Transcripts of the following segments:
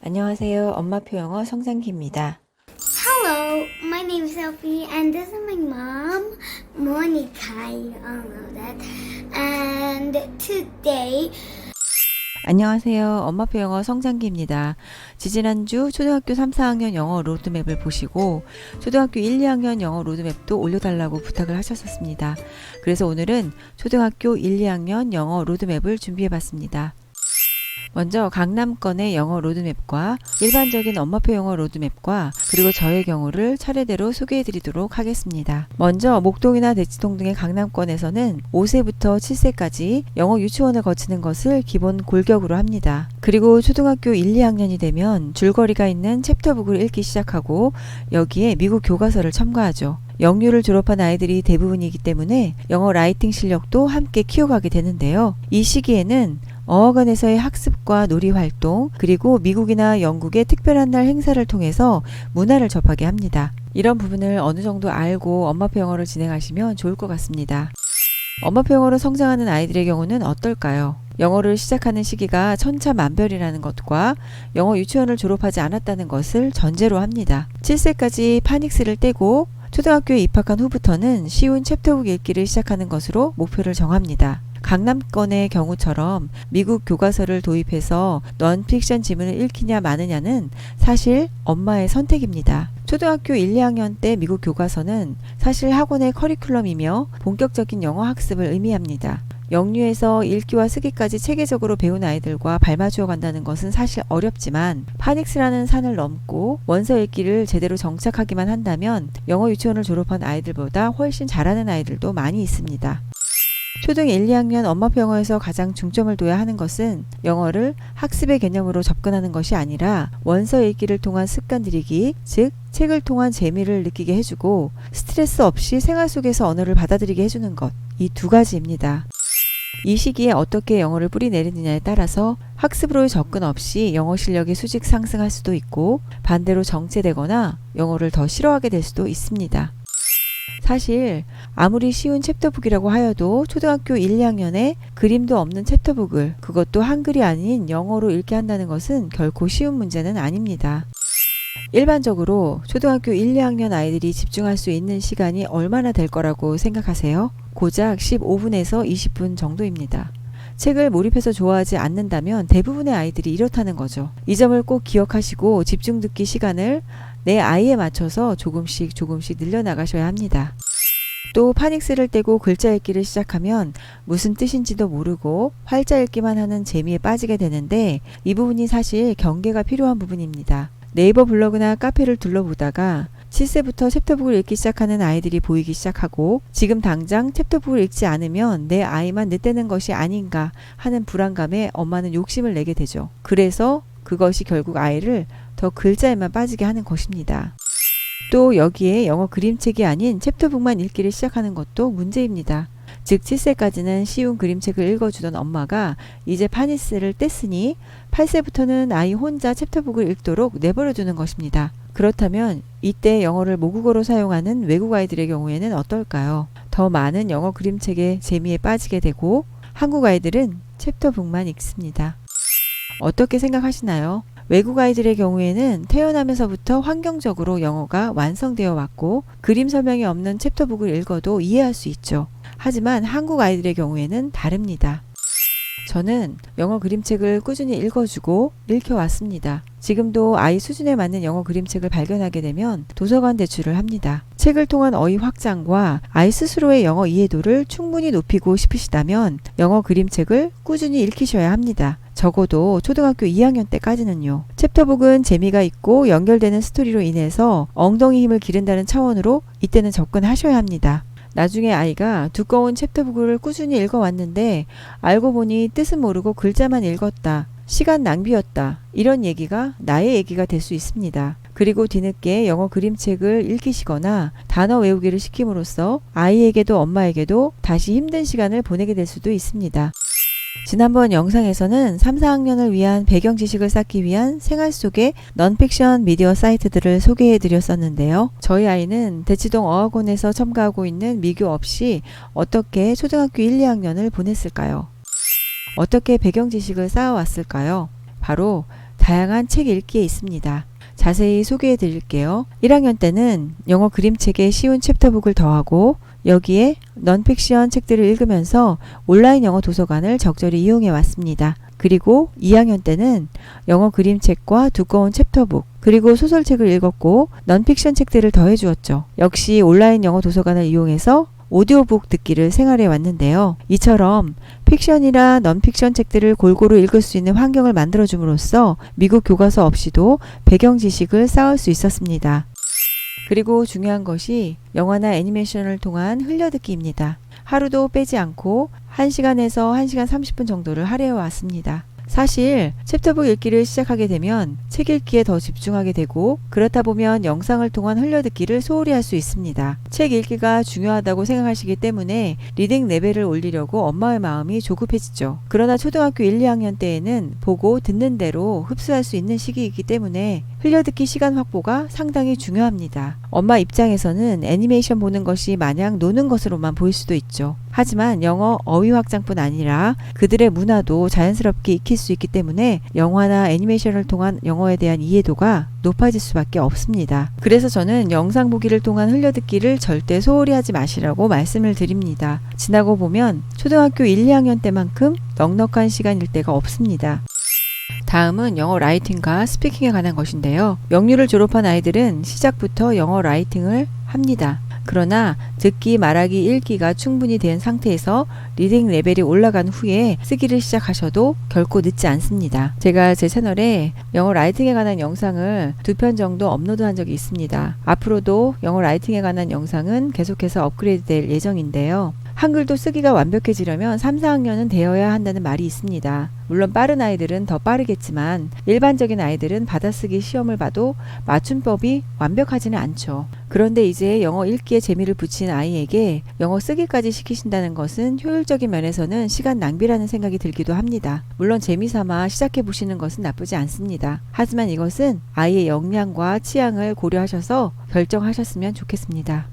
안녕하세요. 엄마표 영어 성장기입니다. Hello, my name is Sophie, and this is my mom, Monica. You all know that. And today, 안녕하세요. 엄마표 영어 성장기입니다. 지지난주 초등학교 3, 4학년 영어 로드맵을 보시고 초등학교 1, 2학년 영어 로드맵도 올려달라고 부탁을 하셨었습니다. 그래서 오늘은 초등학교 1, 2학년 영어 로드맵을 준비해봤습니다. 먼저 강남권의 영어 로드맵과 일반적인 엄마표 영어 로드맵과 그리고 저의 경우를 차례대로 소개해드리도록 하겠습니다. 먼저 목동이나 대치동 등의 강남권에서는 5세부터 7세까지 영어 유치원을 거치는 것을 기본 골격으로 합니다. 그리고 초등학교 1, 2학년이 되면 줄거리가 있는 챕터북을 읽기 시작하고 여기에 미국 교과서를 첨가하죠. 영유를 졸업한 아이들이 대부분이기 때문에 영어 라이팅 실력도 함께 키워가게 되는데요. 이 시기에는 어학원에서의 학습과 놀이활동, 그리고 미국이나 영국의 특별한 날 행사를 통해서 문화를 접하게 합니다. 이런 부분을 어느 정도 알고 엄마표 영어를 진행하시면 좋을 것 같습니다. 엄마표 영어로 성장하는 아이들의 경우는 어떨까요? 영어를 시작하는 시기가 천차만별이라는 것과 영어 유치원을 졸업하지 않았다는 것을 전제로 합니다. 7세까지 파닉스를 떼고 초등학교에 입학한 후부터는 쉬운 챕터북 읽기를 시작하는 것으로 목표를 정합니다. 강남권의 경우처럼 미국 교과서를 도입해서 넌픽션 지문을 읽히냐 마느냐는 사실 엄마의 선택입니다. 초등학교 1, 2학년 때 미국 교과서는 사실 학원의 커리큘럼이며 본격적인 영어 학습을 의미합니다. 영유에서 읽기와 쓰기까지 체계적으로 배운 아이들과 밟아주어 간다는 것은 사실 어렵지만 파닉스라는 산을 넘고 원서 읽기를 제대로 정착하기만 한다면 영어 유치원을 졸업한 아이들보다 훨씬 잘하는 아이들도 많이 있습니다. 초등 1, 2학년 엄마표 영어에서 가장 중점을 둬야 하는 것은 영어를 학습의 개념으로 접근하는 것이 아니라 원서 읽기를 통한 습관 들이기, 즉 책을 통한 재미를 느끼게 해주고 스트레스 없이 생활 속에서 언어를 받아들이게 해주는 것, 이 두 가지입니다. 이 시기에 어떻게 영어를 뿌리내리느냐에 따라서 학습으로의 접근 없이 영어 실력이 수직 상승할 수도 있고 반대로 정체되거나 영어를 더 싫어하게 될 수도 있습니다. 사실 아무리 쉬운 챕터북이라고 하여도 초등학교 1, 2학년에 그림도 없는 챕터북을 그것도 한글이 아닌 영어로 읽게 한다는 것은 결코 쉬운 문제는 아닙니다. 일반적으로 초등학교 1, 2학년 아이들이 집중할 수 있는 시간이 얼마나 될 거라고 생각하세요? 고작 15분에서 20분 정도입니다. 책을 몰입해서 좋아하지 않는다면 대부분의 아이들이 이렇다는 거죠. 이 점을 꼭 기억하시고 집중 듣기 시간을 내 아이에 맞춰서 조금씩 늘려나가셔야 합니다. 또 파닉스를 떼고 글자 읽기를 시작하면 무슨 뜻인지도 모르고 활자 읽기만 하는 재미에 빠지게 되는데 이 부분이 사실 경계가 필요한 부분입니다. 네이버 블로그나 카페를 둘러보다가 7세부터 챕터북을 읽기 시작하는 아이들이 보이기 시작하고 지금 당장 챕터북을 읽지 않으면 내 아이만 늦대는 것이 아닌가 하는 불안감에 엄마는 욕심을 내게 되죠. 그래서 그것이 결국 아이를 더 글자에만 빠지게 하는 것입니다. 또 여기에 영어 그림책이 아닌 챕터북만 읽기를 시작하는 것도 문제입니다. 즉 7세까지는 쉬운 그림책을 읽어주던 엄마가 이제 파닉스를 뗐으니 8세부터는 아이 혼자 챕터북을 읽도록 내버려두는 것입니다. 그렇다면 이때 영어를 모국어로 사용하는 외국 아이들의 경우에는 어떨까요? 더 많은 영어 그림책의 재미에 빠지게 되고 한국 아이들은 챕터북만 읽습니다. 어떻게 생각하시나요? 외국 아이들의 경우에는 태어나면서부터 환경적으로 영어가 완성되어 왔고 그림 설명이 없는 챕터북을 읽어도 이해할 수 있죠. 하지만 한국 아이들의 경우에는 다릅니다. 저는 영어 그림책을 꾸준히 읽어주고 읽혀왔습니다. 지금도 아이 수준에 맞는 영어 그림책을 발견하게 되면 도서관 대출을 합니다. 책을 통한 어휘 확장과 아이 스스로의 영어 이해도를 충분히 높이고 싶으시다면 영어 그림책을 꾸준히 읽히셔야 합니다. 적어도 초등학교 2학년 때까지는요. 챕터북은 재미가 있고 연결되는 스토리로 인해서 엉덩이 힘을 기른다는 차원으로 이때는 접근하셔야 합니다. 나중에 아이가 두꺼운 챕터북을 꾸준히 읽어왔는데 알고 보니 뜻은 모르고 글자만 읽었다. 시간 낭비였다. 이런 얘기가 나의 얘기가 될 수 있습니다. 그리고 뒤늦게 영어 그림책을 읽히시거나 단어 외우기를 시킴으로써 아이에게도 엄마에게도 다시 힘든 시간을 보내게 될 수도 있습니다. 지난번 영상에서는 3, 4학년을 위한 배경 지식을 쌓기 위한 생활 속의 넌픽션 미디어 사이트들을 소개해 드렸었는데요. 저희 아이는 대치동 어학원에서 첨가하고 있는 미교 없이 어떻게 초등학교 1, 2학년을 보냈을까요? 어떻게 배경 지식을 쌓아왔을까요? 바로 다양한 책 읽기에 있습니다. 자세히 소개해 드릴게요. 1학년 때는 영어 그림책에 쉬운 챕터북을 더하고 여기에 넌픽션 책들을 읽으면서 온라인 영어 도서관을 적절히 이용해 왔습니다. 그리고 2학년 때는 영어 그림책과 두꺼운 챕터북 그리고 소설책을 읽었고 넌픽션 책들을 더해 주었죠. 역시 온라인 영어 도서관을 이용해서 오디오북 듣기를 생활해 왔는데요. 이처럼 픽션이나 넌픽션 책들을 골고루 읽을 수 있는 환경을 만들어 줌으로써 미국 교과서 없이도 배경 지식을 쌓을 수 있었습니다. 그리고 중요한 것이 영화나 애니메이션을 통한 흘려듣기입니다. 하루도 빼지 않고 1시간에서 1시간 30분 정도를 할애해 왔습니다. 사실 챕터북 읽기를 시작하게 되면 책 읽기에 더 집중하게 되고 그렇다 보면 영상을 통한 흘려듣기를 소홀히 할 수 있습니다. 책 읽기가 중요하다고 생각하시기 때문에 리딩 레벨을 올리려고 엄마의 마음이 조급해지죠. 그러나 초등학교 1, 2학년 때에는 보고 듣는 대로 흡수할 수 있는 시기이기 때문에 흘려듣기 시간 확보가 상당히 중요합니다. 엄마 입장에서는 애니메이션 보는 것이 마냥 노는 것으로만 보일 수도 있죠. 하지만 영어 어휘 확장뿐 아니라 그들의 문화도 자연스럽게 익힐 수 있기 때문에 영화나 애니메이션을 통한 영어에 대한 이해도가 높아질 수밖에 없습니다. 그래서 저는 영상 보기를 통한 흘려듣기를 절대 소홀히 하지 마시라고 말씀을 드립니다. 지나고 보면 초등학교 1, 2학년 때만큼 넉넉한 시간일 때가 없습니다. 다음은 영어 라이팅과 스피킹에 관한 것인데요. 영유를 졸업한 아이들은 시작부터 영어 라이팅을 합니다. 그러나 듣기, 말하기, 읽기가 충분히 된 상태에서 리딩 레벨이 올라간 후에 쓰기를 시작하셔도 결코 늦지 않습니다. 제가 제 채널에 영어 라이팅에 관한 영상을 2편 정도 업로드한 적이 있습니다. 앞으로도 영어 라이팅에 관한 영상은 계속해서 업그레이드 될 예정인데요. 한글도 쓰기가 완벽해지려면 3, 4학년은 되어야 한다는 말이 있습니다. 물론 빠른 아이들은 더 빠르겠지만 일반적인 아이들은 받아쓰기 시험을 봐도 맞춤법이 완벽하지는 않죠. 그런데 이제 영어 읽기에 재미를 붙인 아이에게 영어 쓰기까지 시키신다는 것은 효율적인 면에서는 시간 낭비라는 생각이 들기도 합니다. 물론 재미삼아 시작해 보시는 것은 나쁘지 않습니다. 하지만 이것은 아이의 역량과 취향을 고려하셔서 결정하셨으면 좋겠습니다.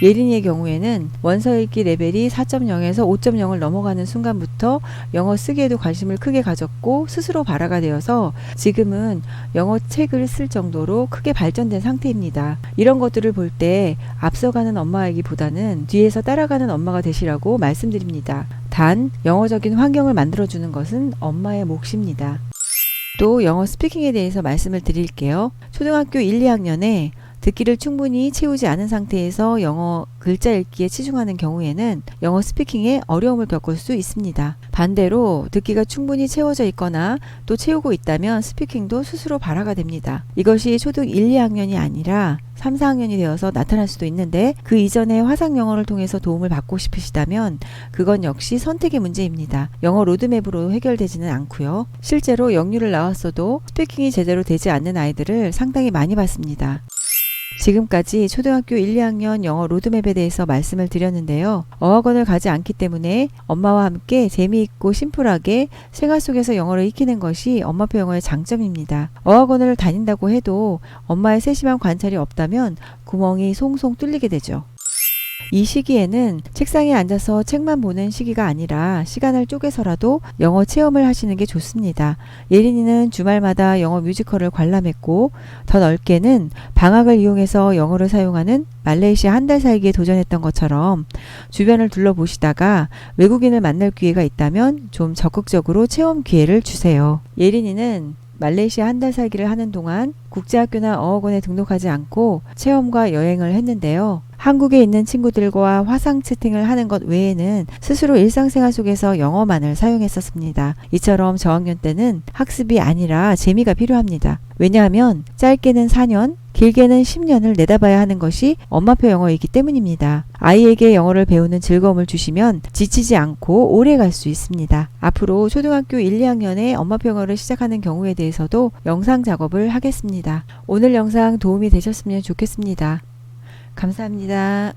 예린이의 경우에는 원서 읽기 레벨이 4.0에서 5.0을 넘어가는 순간부터 영어 쓰기에도 관심을 크게 가졌고 스스로 발화가 되어서 지금은 영어 책을 쓸 정도로 크게 발전된 상태입니다. 이런 것들을 볼 때 앞서가는 엄마이기보다는 뒤에서 따라가는 엄마가 되시라고 말씀드립니다. 단 영어적인 환경을 만들어주는 것은 엄마의 몫입니다. 또 영어 스피킹에 대해서 말씀을 드릴게요. 초등학교 1, 2학년에 듣기를 충분히 채우지 않은 상태에서 영어 글자 읽기에 치중하는 경우에는 영어 스피킹에 어려움을 겪을 수 있습니다. 반대로 듣기가 충분히 채워져 있거나 또 채우고 있다면 스피킹도 스스로 발화가 됩니다. 이것이 초등 1, 2학년이 아니라 3, 4학년이 되어서 나타날 수도 있는데 그 이전에 화상 영어를 통해서 도움을 받고 싶으시다면 그건 역시 선택의 문제입니다. 영어 로드맵으로 해결되지는 않고요. 실제로 영유를 나왔어도 스피킹이 제대로 되지 않는 아이들을 상당히 많이 봤습니다. 지금까지 초등학교 1, 2학년 영어 로드맵에 대해서 말씀을 드렸는데요. 어학원을 가지 않기 때문에 엄마와 함께 재미있고 심플하게 생활 속에서 영어를 익히는 것이 엄마표 영어의 장점입니다. 어학원을 다닌다고 해도 엄마의 세심한 관찰이 없다면 구멍이 송송 뚫리게 되죠. 이 시기에는 책상에 앉아서 책만 보는 시기가 아니라 시간을 쪼개서라도 영어 체험을 하시는 게 좋습니다. 예린이는 주말마다 영어 뮤지컬을 관람했고 더 넓게는 방학을 이용해서 영어를 사용하는 말레이시아 한 달 살기에 도전했던 것처럼 주변을 둘러보시다가 외국인을 만날 기회가 있다면 좀 적극적으로 체험 기회를 주세요. 예린이는 말레이시아 한 달 살기를 하는 동안 국제학교나 어학원에 등록하지 않고 체험과 여행을 했는데요. 한국에 있는 친구들과 화상 채팅을 하는 것 외에는 스스로 일상생활 속에서 영어만을 사용했었습니다. 이처럼 저학년 때는 학습이 아니라 재미가 필요합니다. 왜냐하면 짧게는 4년, 길게는 10년을 내다봐야 하는 것이 엄마표 영어이기 때문입니다. 아이에게 영어를 배우는 즐거움을 주시면 지치지 않고 오래 갈 수 있습니다. 앞으로 초등학교 1, 2학년에 엄마표 영어를 시작하는 경우에 대해서도 영상 작업을 하겠습니다. 오늘 영상 도움이 되셨으면 좋겠습니다. 감사합니다.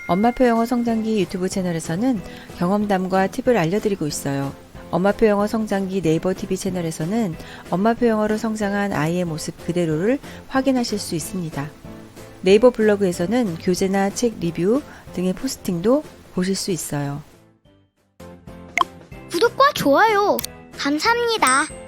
엄마표 영어 성장기 유튜브 채널에서는 경험담과 팁을 알려드리고 있어요. 엄마표 영어 성장기 네이버 TV 채널에서는 엄마표 영어로 성장한 아이의 모습 그대로를 확인하실 수 있습니다. 네이버 블로그에서는 교재나 책 리뷰 등의 포스팅도 보실 수 있어요. 구독과 좋아요 감사합니다.